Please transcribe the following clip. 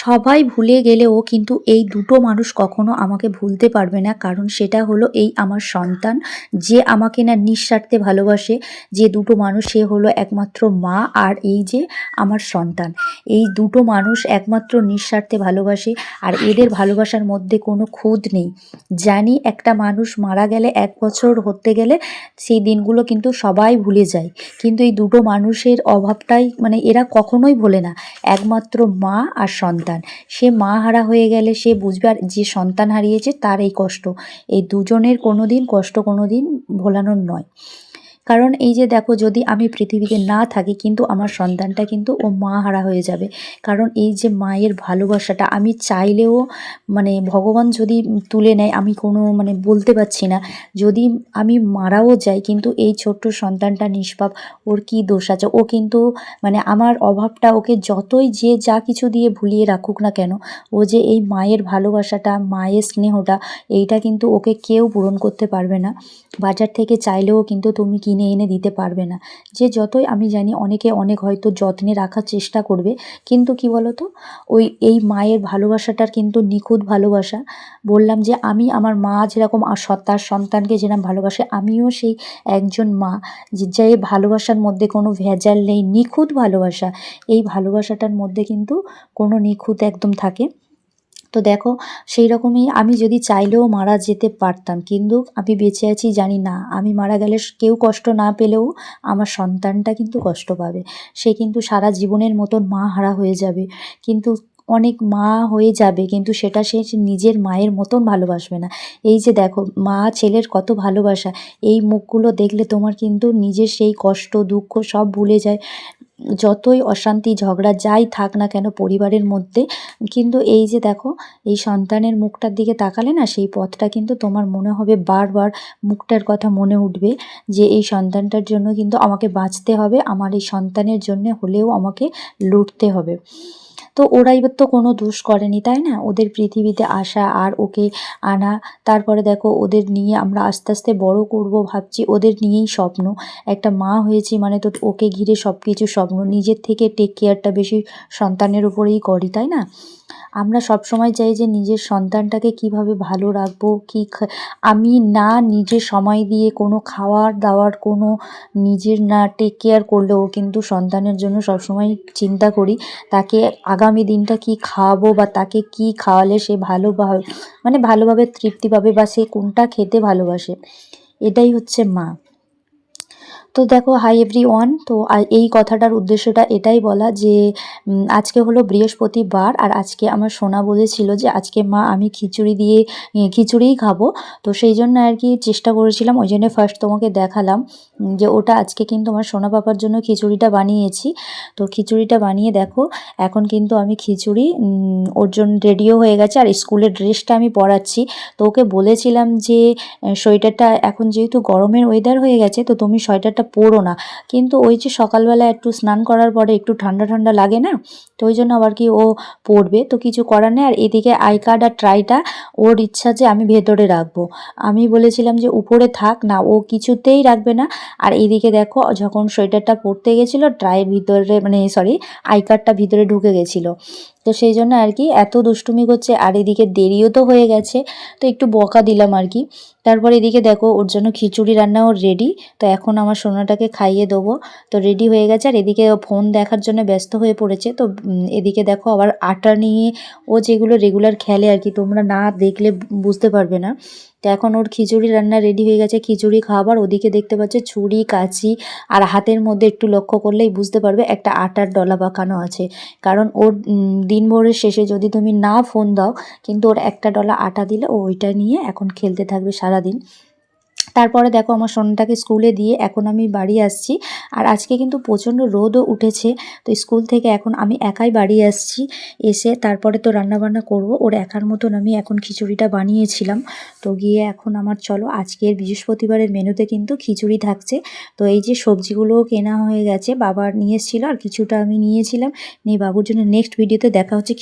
সবাই ভুলে গেলেও কিন্তু এই দুটো মানুষ কখনো আমাকে ভুলতে পারবে না, কারণ সেটা হলো এই আমার সন্তান, যে আমাকে না নিঃস্বার্থে ভালোবাসে। যে দুটো মানুষ, সে হলো একমাত্র মা আর এই যে আমার সন্তান। এই দুটো মানুষ একমাত্র নিঃস্বার্থে ভালোবাসে, আর এদের ভালোবাসার মধ্যে কোনো খুঁত নেই। জানি একটা মানুষ মারা গেলে 1 বছর হতে গেলে সেই দিনগুলো কিন্তু সবাই ভুলে যায়, কিন্তু এই দুটো মানুষের অভাবটাই মানে এরা কখনোই ভোলে না। একমাত্র মা আর সন্তান। সে মা হারা হয়ে গেলে সে বুঝবে, আর যে সন্তান হারিয়েছে তার এই কষ্ট। এই দুজনের কোনোদিন কষ্ট কোনোদিন ভোলানোর নয়। কারণ এই যে দেখো, যদি আমি পৃথিবীতে না থাকি কিন্তু আমার সন্তানটা কিন্তু ও মা হারা হয়ে যাবে। কারণ এই যে মায়ের ভালোবাসাটা আমি চাইলেও মানে ভগবান যদি তুলে নেয়, আমি কোনো মানে বলতে পারছি না। যদি আমি মারাও যাই কিন্তু এই ছোট্ট সন্তানটা নিষ্পাপ, ওর কি দোষ আছে? ও কিন্তু মানে আমার অভাবটা ওকে যতই যে যা কিছু দিয়ে ভুলিয়ে রাখুক না কেন, ও যে এই মায়ের ভালোবাসাটা, মায়ের স্নেহটা, এইটা কিন্তু ওকে কেউ পূরণ করতে পারবে না। বাজার থেকে চাইলেও কিন্তু তুমি কিনে এনে দিতে পারবে না। যে যতই আমি জানি অনেকে অনেক হয়তো যত্নে রাখার চেষ্টা করবে, কিন্তু কি বলো তো, এই মায়ের ভালোবাসাটার কিন্তু নিখুঁত ভালোবাসা। বললাম যে আমি আমার মা যেরকম তার সন্তানকে যেরকম ভালোবাসে, আমিও সেই একজন মা, যে ভালোবাসার মধ্যে কোনো ভেজাল নেই, নিখুঁত ভালোবাসা। এই ভালোবাসাটার মধ্যে কিন্তু কোনো নিখুঁত একদম থাকে। তো দেখো, সেই রকমই আমি যদি চাইলেও মারা যেতে পারতাম, কিন্তু আমি বেঁচে আছি জানি না আমি মারা গেলে কেউ কষ্ট না পেলেও আমার সন্তানটা কিন্তু কষ্ট পাবে। সে কিন্তু সারা জীবনের মতন মা হারা হয়ে যাবে, কিন্তু অনেক মা হয়ে যাবে, কিন্তু সেটা সে নিজের মায়ের মতন ভালোবাসবে না। এই যে দেখো, মা ছেলের কত ভালোবাসা, এই মুখগুলো দেখলে তোমার কিন্তু নিজের সেই কষ্ট দুঃখ সব ভুলে যায়। যতই অশান্তি ঝগড়া যাই থাক না কেন পরিবারের মধ্যে, কিন্তু এই যে দেখো, এই সন্তানের মুখটার দিকে তাকালে না, সেই পথটা কিন্তু তোমার মনে হবে বারবার, মুখটার কথা মনে উঠবে যে এই সন্তানটার জন্য কিন্তু আমাকে বাঁচতে হবে, আমার এই সন্তানের জন্য হলেও আমাকে লড়তে হবে। তো ওরাই তো কোনো দোষ করেনি, তাই না? ওদের পৃথিবীতে আসা আর ওকে আনা, তারপরে দেখো ওদের নিয়ে আমরা আস্তে আস্তে বড় করব ভাবছি, ওদের নিয়েই স্বপ্ন। একটা মা হয়েছি মানে তো ওকে ঘিরে সব কিছু স্বপ্ন, নিজের থেকে টেক কেয়ারটা বেশি সন্তানের উপরেই করি, তাই না? আমরা সবসময় চাই যে নিজের সন্তানটাকে কিভাবে ভালো রাখবো, আমি না নিজে সময় দিয়ে কোনো খাওয়ার দাওয়ার কোনো নিজের না টেক কেয়ার করলেও কিন্তু সন্তানের জন্য সবসময় চিন্তা করি তাকে আগামী দিনটা কি খাওয়াবো, বা তাকে কি খাওয়ালে সে মানে ভালোভাবে তৃপ্তি পাবে, বা সে কোনটা খেতে ভালোবাসে। এটাই হচ্ছে মা। তো দেখো, হাই এভরিওয়ান, তো এই কথাটার উদ্দেশ্যটা এটাই বলা যে আজকে হলো বৃহস্পতিবার, আর আজকে আমার সোনা বলেছিল যে আজকে মা আমি খিচুড়ি দিয়ে খিচুড়িই খাবো। তো সেই জন্য আর কি চেষ্টা করেছিলাম, ওই জন্য ফার্স্ট তোমাকে দেখালাম যে ওটা আজকে কিন্তু আমার সোনা পাপার জন্য খিচুড়িটা বানিয়েছি। তো খিচুড়িটা বানিয়ে দেখো, এখন কিন্তু আমি খিচুড়ি ওর জন্য রেডিও হয়ে গেছে, আর স্কুলের ড্রেসটা আমি পরাচ্ছি। তো ওকে বলেছিলাম যে সোয়েটারটা এখন যেহেতু গরমের ওয়েদার হয়ে গেছে, তো তুমি সোয়েটারটা পরো না, কিন্তু ওই যে সকালবেলা একটু স্নান করার পরে একটু ঠান্ডা ঠান্ডা লাগে না, তো ওই জন্য আবার কি ও পরবে, তো কিছু করার নেই। আর এদিকে আই কার্ড আর ট্রাইটা ওর ইচ্ছা যে আমি ভেতরে রাখবো, আমি বলেছিলাম যে উপরে থাক না, ও কিছুতেই রাখবে না। আর এইদিকে দেখো, যখন সোয়েটারটা পরতে গেছিলো ট্রাইয়ের ভিতরে মানে সরি আই কার্ডটা ভিতরে ঢুকে গেছিলো, তো সেই জন্য আর কি এত দুষ্টুমি করছে। আর এদিকে দেরিও তো হয়ে গেছে, তো একটু বকা দিলাম আর কি। তারপর এদিকে দেখো, ওর জন্য খিচুড়ি রান্নাও রেডি। তো এখন আমার সোনাটাকে খাইয়ে দেবো। তো রেডি হয়ে গেছে, আর এদিকে ও ফোন দেখার জন্য ব্যস্ত হয়ে পড়েছে। তো এদিকে দেখো আবার আটা নিয়ে, ও যেগুলো রেগুলার খেলে আর কি, তোমরা না দেখলে বুঝতে পারবে না। তো এখন ওর খিচুড়ি রান্না রেডি হয়ে গেছে, খিচুড়ি খাবার। ওদিকে দেখতে পাচ্ছে ছুরি কাঁচি, আর হাতের মধ্যে একটু লক্ষ্য করলেই বুঝতে পারবে একটা আটার ডলা পাকানো আছে। কারণ ওর দিনভরের শেষে যদি তুমি না ফোন দাও, কিন্তু ওর একটা ডলা আটা দিলে ও ওইটা নিয়ে এখন খেলতে থাকবে সারাদিন। তারপরে দেখো, আমার সোনাটাকে স্কুলে দিয়ে এখন আমি বাড়ি আসছি। আর আজকে কিন্তু প্রচণ্ড রোদও উঠেছে, তো স্কুল থেকে এখন আমি একাই বাড়ি আসছি। এসে তারপরে তো রান্নাবান্না করব, ওর একার মতন আমি এখন খিচুড়িটা বানিয়েছিলাম। তো গিয়ে এখন আমার চলো, আজকের বৃহস্পতিবারের মেনুতে কিন্তু খিচুড়ি থাকছে। তো এই যে সবজিগুলোও কেনা হয়ে গেছে, বাবা নিয়ে এসেছিলো আর কিছুটা আমি নিয়েছিলাম। নিয়ে বাবুর জন্য নেক্সট ভিডিওতে দেখা হচ্ছে।